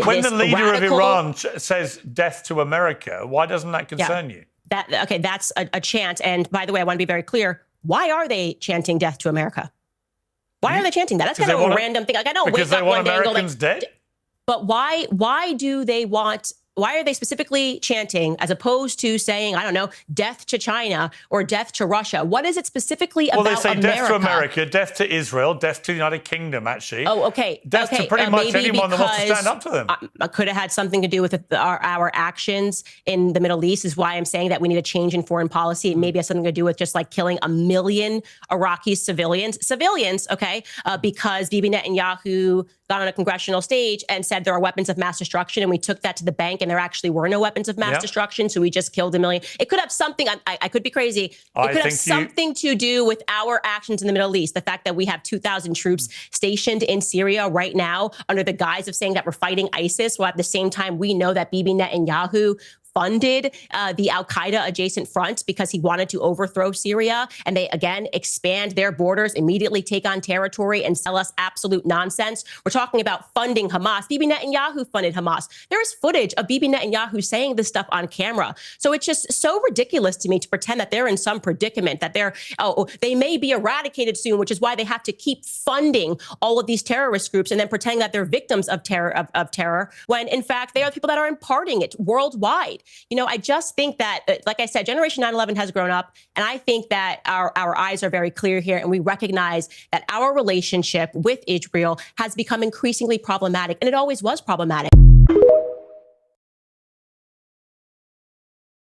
When the leader of Iran says death to America, why doesn't that concern you? That's a chant. And by the way, I want to be very clear. Why are they chanting death to America? Why are they chanting that? That's kind of a random thing. Like, I don't because wake they up want one day Americans and go like, dead. But why do they want? Why are they specifically chanting as opposed to saying, I don't know, death to China or death to Russia? What is it specifically about America? Well, they say death to America, death to Israel, death to the United Kingdom, actually. Oh, okay. Death to pretty much anyone that wants to stand up to them. Could have had something to do with our actions in the Middle East is why I'm saying that we need a change in foreign policy. It maybe has something to do with just like killing 1 million Iraqi civilians, okay, because Bibi Netanyahu got on a congressional stage and said there are weapons of mass destruction, and we took that to the bank, and there actually were no weapons of mass destruction, so we just killed 1 million. It could have something, I could be crazy, it could have something to do with our actions in the Middle East, the fact that we have 2,000 troops stationed in Syria right now under the guise of saying that we're fighting ISIS, while at the same time we know that Bibi Netanyahu funded the al-Qaeda adjacent front because he wanted to overthrow Syria. And they, again, expand their borders, immediately take on territory and sell us absolute nonsense. We're talking about funding Hamas. Bibi Netanyahu funded Hamas. There is footage of Bibi Netanyahu saying this stuff on camera. So it's just so ridiculous to me to pretend that they're in some predicament, that they may be eradicated soon, which is why they have to keep funding all of these terrorist groups and then pretending that they're victims of terror, when in fact they are the people that are imparting it worldwide. You know, I just think that, like I said, Generation 9/11 has grown up, and I think that our eyes are very clear here, and we recognize that our relationship with Israel has become increasingly problematic, and it always was problematic.